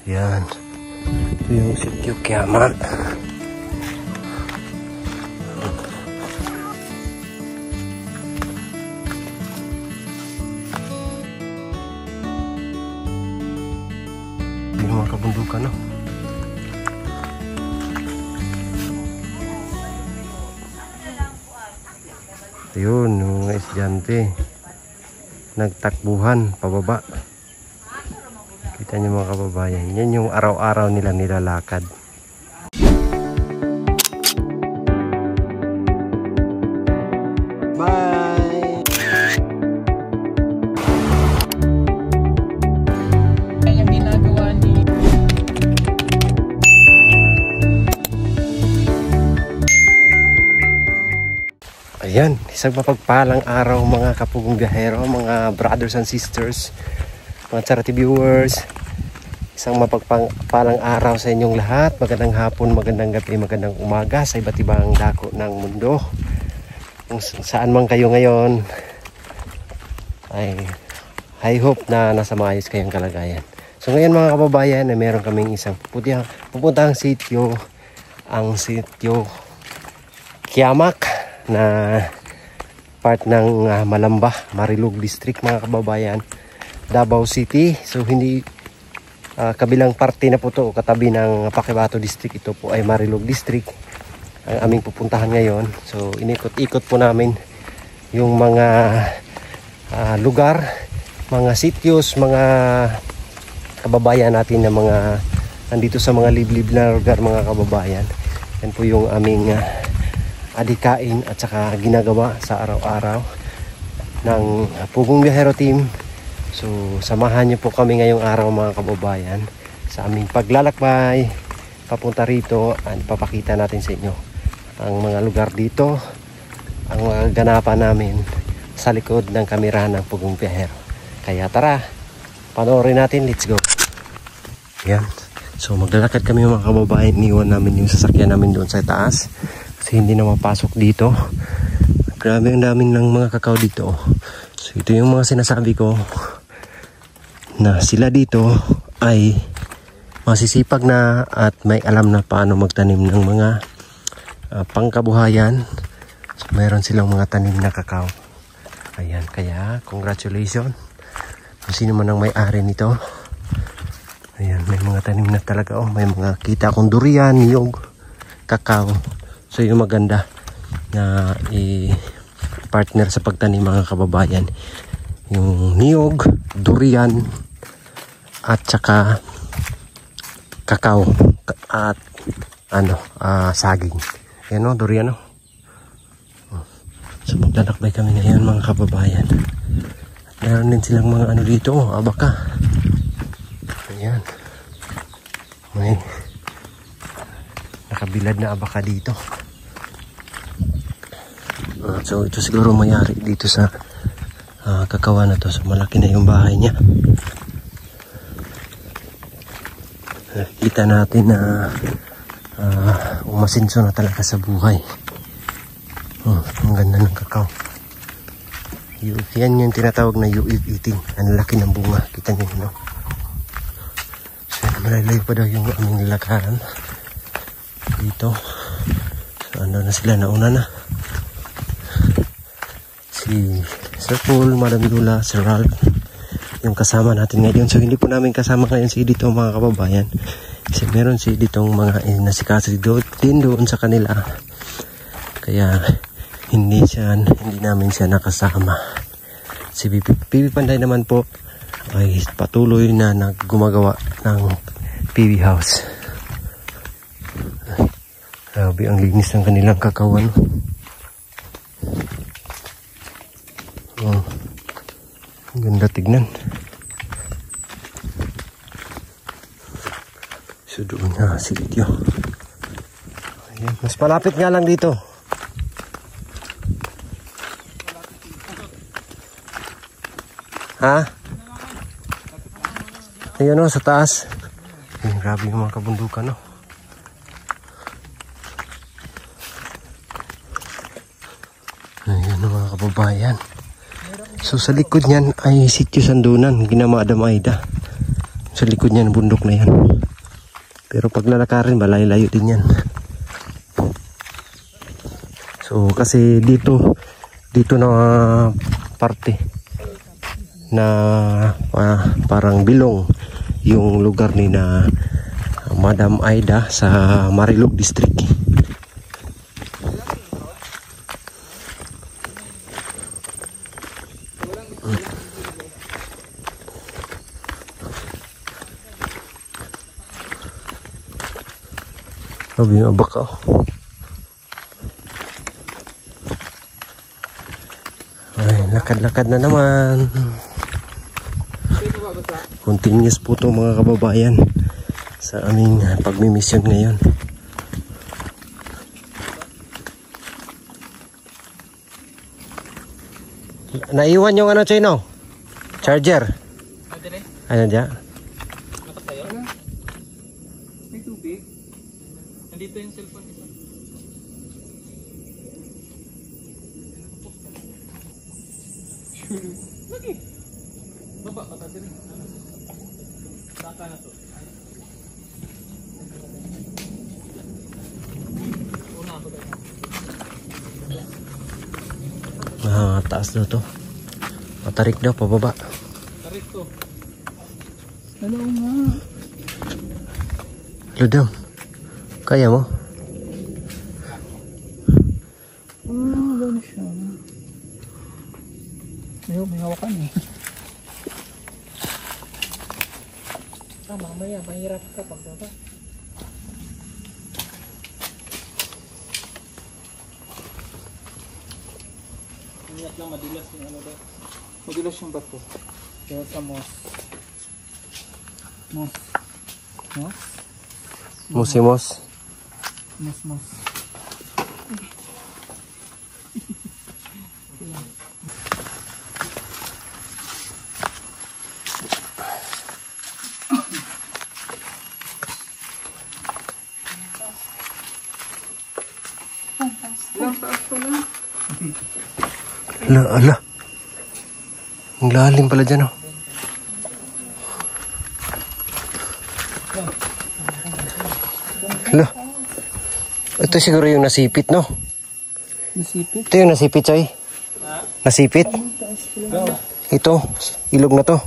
Yan. Ito yung Sitio Kiama. Yung mga kabundukan, no? Yun, yung mga estudyante nagtakbuhan pababa. Kita niyo mga kababayan, yan yung araw-araw nila nilalakad. Bye! Yung ginagawa ni Ayan, isang mapagpalang araw mga kapugong biyahero, mga brothers and sisters, mga charity viewers. Isang mapagpalang araw sa inyong lahat. Magandang hapon, magandang gabi, magandang umaga sa iba't ibang dako ng mundo. Kung saan man kayo ngayon, I hope na nasa maayos kayong kalagayan. So ngayon mga kababayan, ay meron kaming isang pupuntahang sitio, ang Sitio Kiamak, na part ng Malamba, Marilog District mga kababayan, Davao City. So hindi kabilang parte na po to, katabi ng Paquibato District. Ito po ay Marilog District ang aming pupuntahan ngayon. So inikot-ikot po namin yung mga lugar, mga sitios, mga kababayan natin na mga nandito sa mga liblib na lugar mga kababayan. Yan po yung aming adikain at saka ginagawa sa araw-araw ng Pugong Biyahero Team. So samahan niyo po kami ngayong araw mga kababayan sa aming paglalakbay papunta rito, at papakita natin sa inyo ang mga lugar dito, ang mga ganapan namin sa likod ng kamera ng Pugong Biyahero. Kaya tara, panoorin natin, let's go. Yan, so maglalakad kami mga kababayan. Iniwan namin yung sasakyan namin doon sa taas kasi hindi na mapasok dito. Grabe ang daming ng mga kakao dito. So ito yung mga sinasabi ko, na sila dito ay masisipag na at may alam na paano magtanim ng mga pangkabuhayan. So meron silang mga tanim na kakao. Ayan, kaya congratulations kung sino man ang may-ari nito. Ayan, may mga tanim na talaga. May mga kita akong durian, niyog, kakao. So yung maganda na i-partner sa pagtanim mga kababayan, yung niyog, durian at saka kakao at saging. Yan o, durian o. So maglalakbay kami ngayon mga kababayan. Meron din silang mga ano dito, abaka. Ayan, may nakabilad na abaka dito. So ito siguro mayari dito sa kakawan na to. So malaki na yung bahay niya. Kita natin na umasinso na talaga sa buhay. Ang ganda ng kakao. Yan yung tinatawag na UF eating. Ang laki ng bunga. Kita nyo no? So malayo pa daw yung aming lalakaran dito. So ano na sila, nauna na si Sir Paul, Madam Yula, Sir Ralph, yung kasama natin ngayon. So hindi po namin kasama ngayon si dito mga kababayan kasi meron si ditong mga nasikaso din doon sa kanila, kaya hindi namin siya nakasama. Si PB Panday naman po ay patuloy na gumagawa ng PB House. Grabe ang linis ng kanilang kakawan. Ang ganda tignan. So doon na sitio. Ayan, mas malapit nga lang dito. Ha? Ayan o, sa taas. Ayan, grabe yung mga kabundukan, no? Ayan mga kababayan. So sa likod niyan ay Sitio Sandunan, Ginama Adam Aida. Sa likod niyan, bundok na yan. Pero pag lalakarin, malayo-layo din yan. So, kasi dito na parte na parang bilong yung lugar ni na Madam Aida sa Marilog District. Sabi yung abak ako. Ay, lakad-lakad na naman. Continuous po ito mga kababayan sa aming pagmimisyon ngayon. Naiwan yung ano, Chino? Charger. Ano dyan? May tubig. Nandito yung cellphone isa. Lagi. Baba ka tayo rin. Saka na to. Una ako tayo. Taas daw to. Matarik daw, pababa. Tarik to. Hello nga. Hello daw. Kaya mo? Gano'n siya. May hawakan eh. Mamaya, mahirap ka pag baba. Ingat lang, madulas yung ano daw. Madulas yung bato. Kaya sa moss. Moss. Moss? Musimos. Moss. Ala. Ang lalim pala dyan, oh. Ala. Ito siguro yung nasipit, no? Nasipit? Ito yung nasipit, Choy. Nasipit. Ito, ilog na to.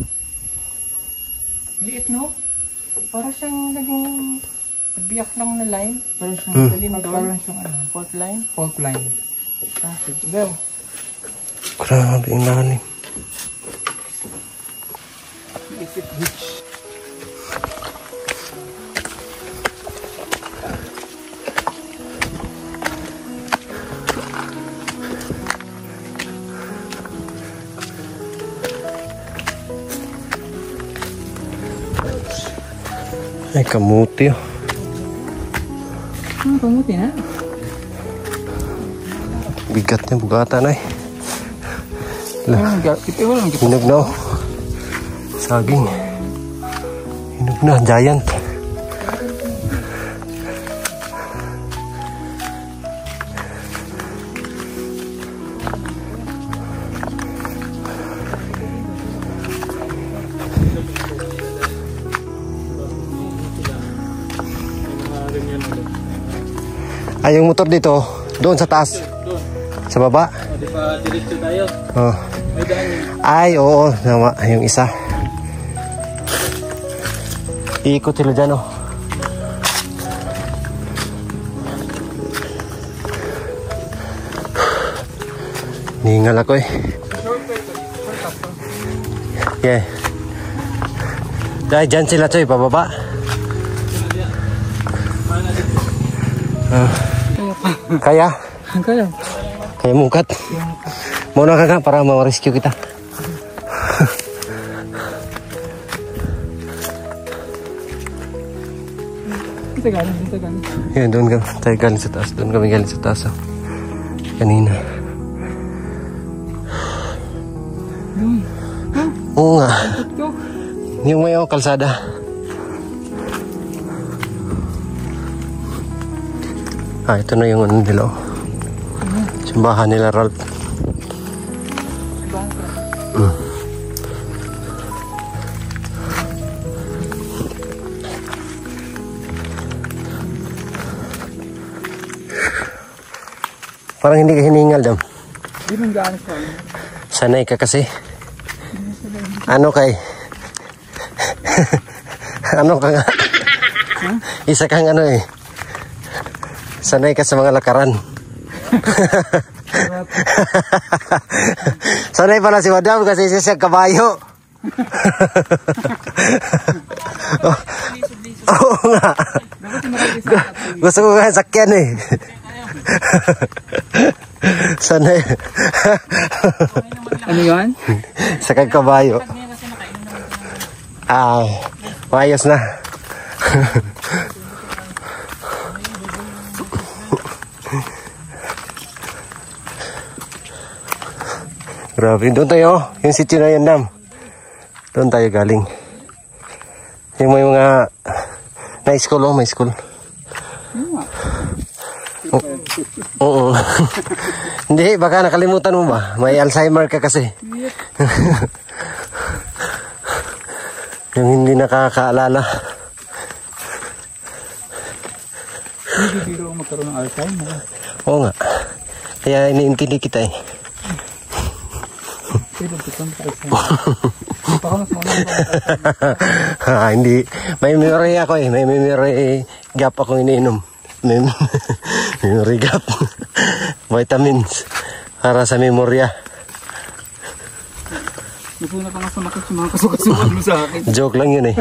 Liit, no? Para siyang naging biyak lang na line. Para siyang parang siyang ano, fault line. Fault line. Go. Grabe, ang lalim. Isip beach. Ay, kamuti, oh. Kamuti na? Bigat niya, bugatan, ay. Hinog na, oh. Saging. Hinog na, giant. Ay, yung motor dito, doon sa taas. Doon. Sa baba. O, di ba diretso tayo? Oh. May daan yun. Ay, oo. Nama, yung isa. Iikot sila dyan, oh. Ningal ako, eh. Yeah. Dahil dyan sila, Choy, pababa. Kaya? Kaya? Kaya mukat. Muna ka nga para ma-rescue kita. Dito galing. Yan, doon ka. Tayo galing sa taas. Doon kami galing sa taas. Oh. Kanina. Oo nga. Yung may kalsada. Ah, ito na yung ano nila. Simbahan nila, Ralph. Parang hindi ka hiningal, Dam. Hindi man gaano sa akin. Sanay ka kasi. Ano kay? Ano ka nga? Isa kang ano eh. Sanay ka sa mga lakaran. Sanay pala si Madam kasi siya kabayo. Oo nga. Gusto ko nga sakyan eh. Sanay. Ano yun? Sa kabayo. Mayos na. Grabe, doon tayo. Yung sitio na yan, Dam. Doon tayo galing. Yung may mga na school, may school. Oo. Hindi, baka nakalimutan mo ba? May Alzheimer ka kasi. Yung hindi nakakaalala. Hindi biro magkaroon ng Alzheimer. Oo nga. Kaya iniintindi kita eh. Hindi. May memory ako eh. May memory gap ako iniinom. May memory gap. Vitamins. Para sa memorya. Gusto na pa nga sumakit yung mga kasukasukan mo sa akin. Joke lang yun eh.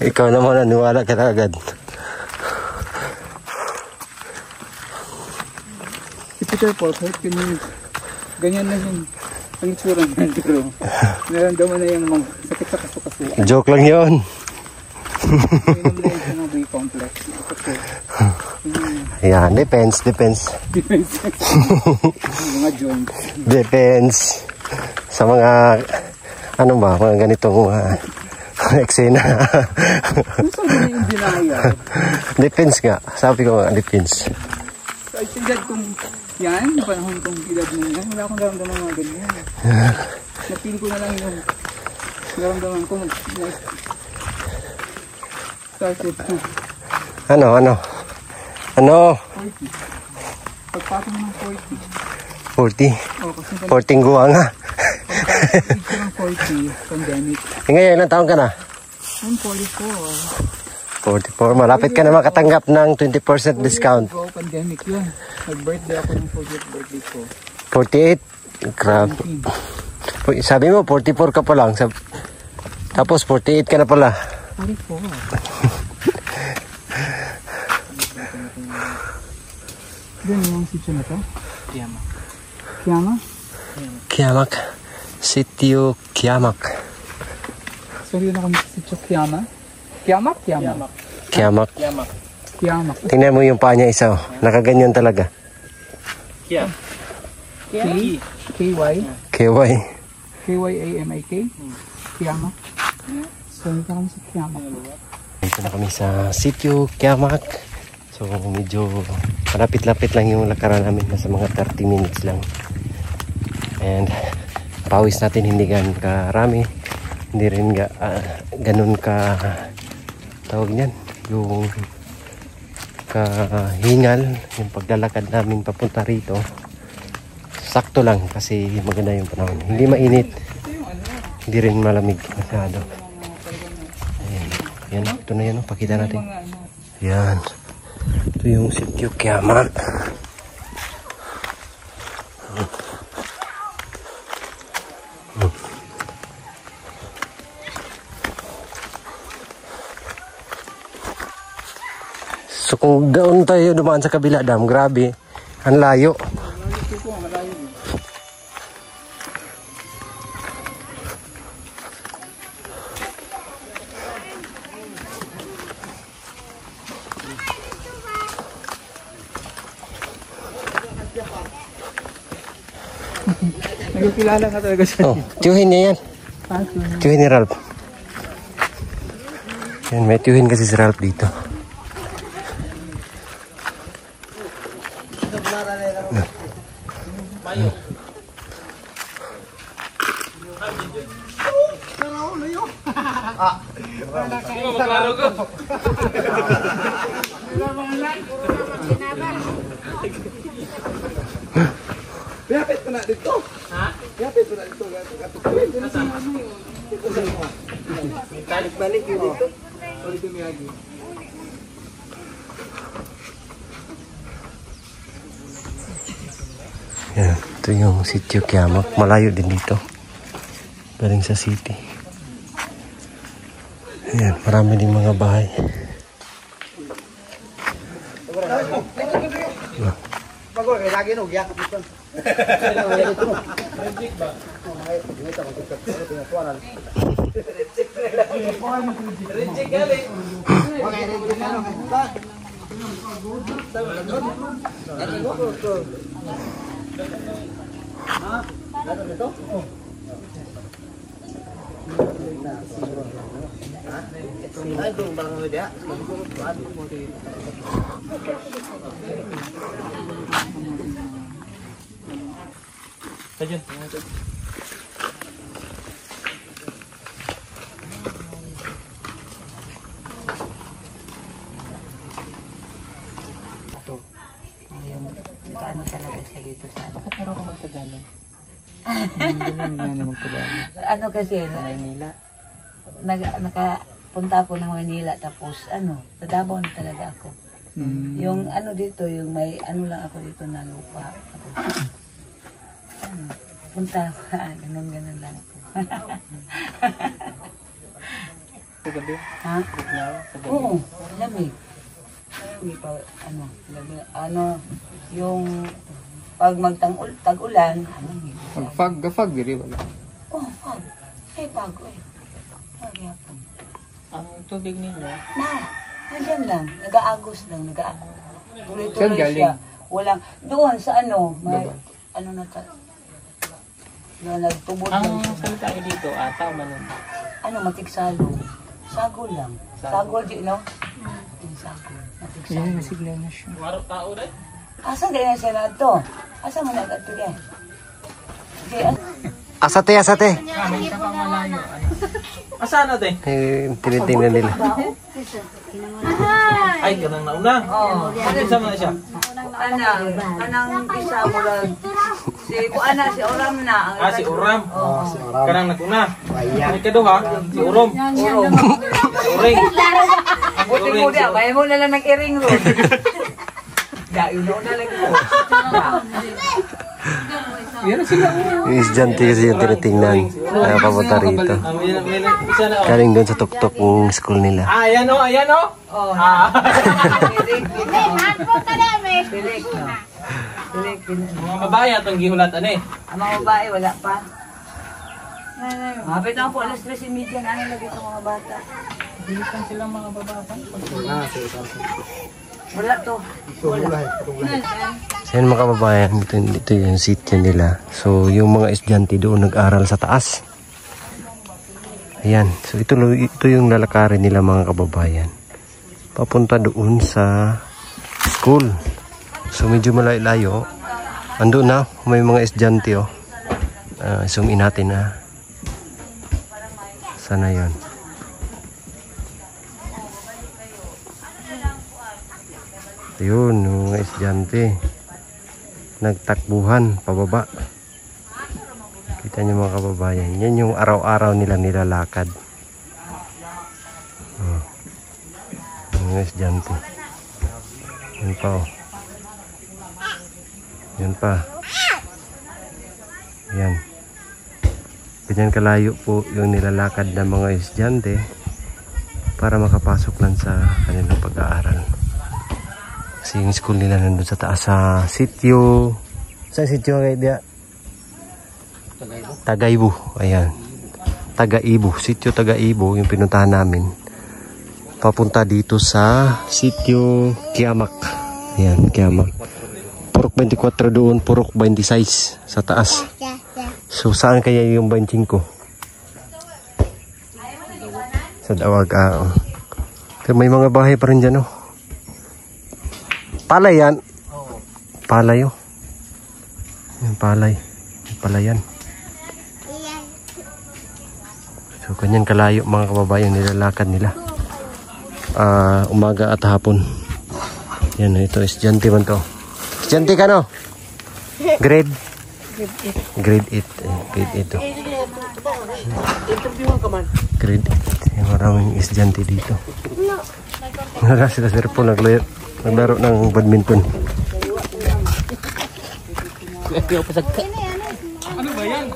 Ikaw naman naniwala ka agad. Si Peter Paul, kahit ganyan na yun. Ang itsura niya, pero naramdaman na yung mga sakit sa kasukasukan. Joke lang yun. Inom na yun ng B-complex. Yan, depends. Mga joints. Depends. Sa mga, ano ba, mga ganitong eksena. Gusto mo na yung dinaya? Depends nga. Sabi ko nga, depends. So, ay tingnan kung yan, yung panahon kong edad mo yan, wala akong naramdaman mga ganyan. Napili ko na lang yung naramdaman ko. Started to Ano? 40. Pagpasok ng 40. 40? Oh, kasi 40 guwa nga. pagpasok ng 40, pandemic. Ngayon, ilang taon ka na? I'm 44. 44. Malapit ka na makatanggap ng 20% discount. Go, pandemic yun. Nag-birthday ako ng 40th birthday ko. 48? Grabe. Sabi mo, 44 ka pa lang. Tapos 48 ka na pala. 44. Diyan yung sitio na to? Kiamak. Sitio Kiamak. So yun ako sa sitio Kiamak? Kiamak. Tingnan mo yung paa niya isa. Nakaganyan talaga. KY? KY. KYAMIK? Kiamak? So yun ako sa Kiamak. Dito na kami sa sitio Kiamak. So medyo malapit-lapit lang yung lakaran namin. Nasa mga 30 minutes lang. And pawis natin hindi ganun karami. Hindi rin ganun ka tawag niyan. Yung kahingal. Yung paglalakad namin papunta rito. Sakto lang kasi maganda yung panahon. Hindi mainit. Hindi rin malamig masyado. Ayan. Yan. Ito na yan. Pakita natin. Yan. Ito yung sitio Kiamak. So kung doon tayo dumaan sa kabila, Dam, grabe. Ang layo. Nagkilala ka talaga siya. Oh, tiyuhin niya yan. Tiyuhin ni Ralph. Yan, may tiyuhin kasi si Ralph dito. balik yun dito. Ulit tumiyagi. Yan, ito yung Sitio Kiamak. Malayo din dito. Galing sa city. Ayan, marami din mga bahay. Bago, lagi no, giyak dito. Ano talaga siya dito sa Bakit meron ka magtagalog? ano kasi, nakapunta ako ng Manila tapos sa Davao na talaga ako. Yung dito, yung may lang ako dito na lupa. Punta ako, ganun lang ako. Sa gabi? Ha? Oo, lamig. Hindi pa, yung pag tag-ulan, Mag-fag diri wala. oh, pag. Pag eh. Pag yapon. Ang tubig ninyo? Nandiyan lang. Nag-aagos lang. Saan Tuloy-tuloy galing? siya. Walang, doon sa may, nagtubod lang Ang siya. salita nyo dito, tao man. Matigsalo. Sagol lang. Sagol, no? Yung sagol. Matigsalo. nasigla na siya. Warap tao rin? Asa din na siya na ito? Asa mo na ito din? Asate, asate. May isa pang malayo. Asa na din? Tinitingnan nila. Ay, kanang nauna. Oo. Isa mo na siya. Anang isa mo lang. Si Oram na. Si Uram. Oo. Kanang naguna. Ang ikaduha, si Urom. Si Uring. Buti mo dia, may mo na lang nag-iring ron. Dahil na lang ito. Yan sila. Yung estudyante kasi yung tinitingnan. Papunta rito. Isa na. Galing doon sa tuktok ng school nila. Ayan o, ayan o. Oh, pilik na. Pilik. Mga babae atong gihulatan eh. Ang mga babae, wala pa. Mabit na po, alas 3:30 na lagi itong mga bata. Bilisan silang mga babae. Wala to. Wala. So yan mga kababayan, ito yung sitio nila. So yung mga estudyante doon nag-aral sa taas. Ayan, so ito yung lalakarin nila mga kababayan. Papunta doon sa school. So medyo malayo. Andun na, may mga estudyante oh. Zoom in natin na. Sana yun. Yun, yung mga estudyante nagtakbuhan pababa. Kita nyo mga kababayan, yan yung araw-araw nila nilalakad. Yung mga estudyante. Yan pa oh. Yan pa. Yan. Ganyan kalayo po yung nilalakad ng mga estudyante para makapasok lang sa kanilang pag-aaral. Kasi yung school nila nandun sa taas sa sitio. Saan sitio kayo dia? Tagaibo. Ayan. Tagaibo. Sitio Tagaibo yung pinuntahan namin. Papunta dito sa sitio Kiamak. Ayan, Kiamak. Purok 24 doon, Purok 26 sa taas. So saan kaya yung 25? Sa Dawag. Pero may mga bahay pa rin dyan oh. Palay yan. Palay oh. Yung palay. Palayan. So kanyan kalayo mga kababayan nilalakad nila. Umaga at hapon. Yan ito estudyante man to. Estudyante ka no? Grade 8. Grade 8 to. Interviewan ka man. Grade 8. Yung maraming estudyante dito. Wala sila sir po naglaro ng badminton. Ano ba yan?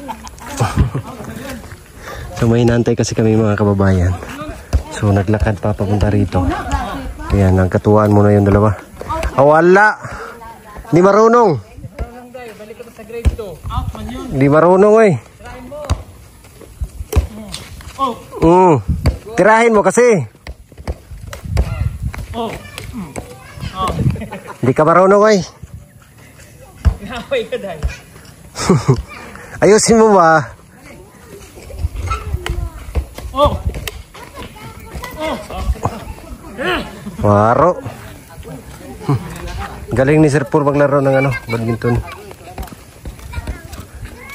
So may inantay kasi kami mga kababayan. So naglakad pa papunta rito. Kaya nagkatuwaan muna yung dalawa. Wala! Hindi marunong! Hindi marunong eh. Tirahin mo kasi. Hindi ka marunong eh. Ayusin mo ba? Waro. Galing ni Sir Paul maglaro ng ano, badminton.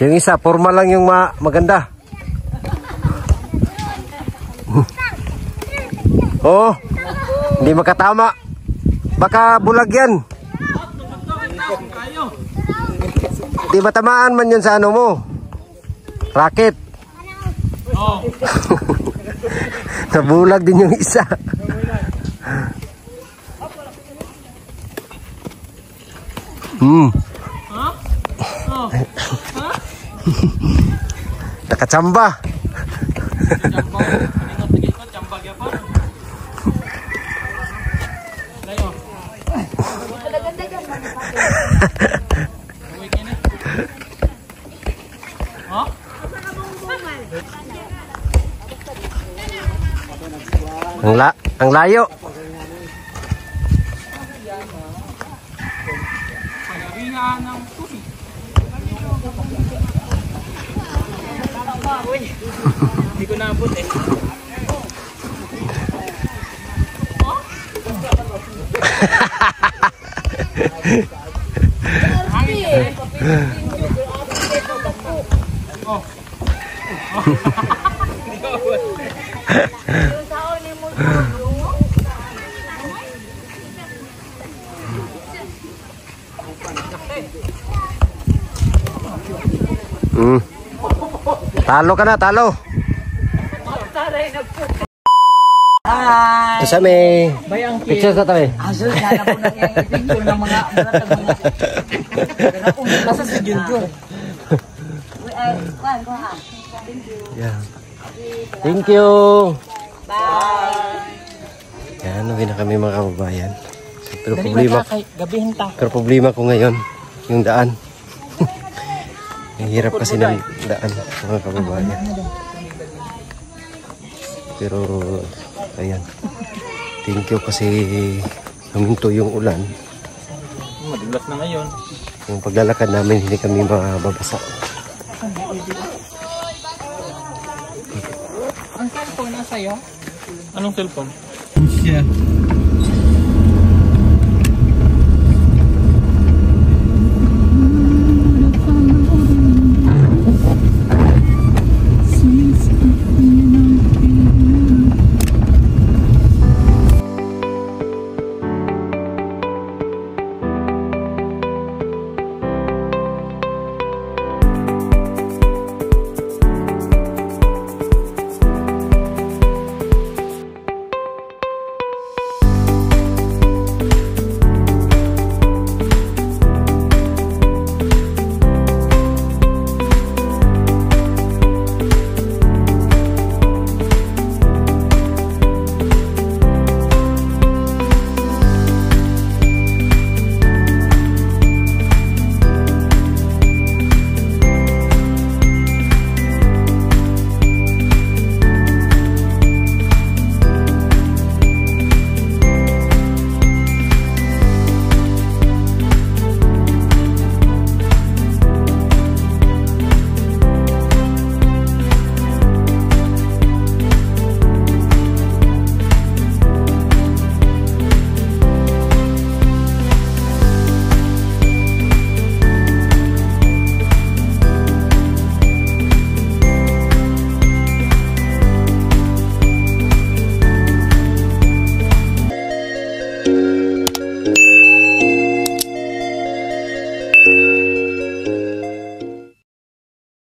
Yung isa, formal lang yung maganda. Oh, hindi makatama. Baka bulag yan. Di ba tamaan man yun sa ano mo? Racket. Nabulag din yung isa. Nakachamba. Ang layo. Hindi ko naabot eh. Talo ka na, talo. Hi. Sa may picture sa tabi. Aso sana po lang yung picture ng mga nasa si Junjun. Yeah. Thank you. Bye. Yan, uwi na kami mga kababayan. Pero problema ko ngayon, yung daan. Hirap kasi ng daan mga kababayan. Pero ayan, thank you kasi huminto yung ulan. Madulas na ngayon. Yung paglalakad namin hindi kami mababasa. Ang cellphone na sa'yo? Anong cellphone? Yeah.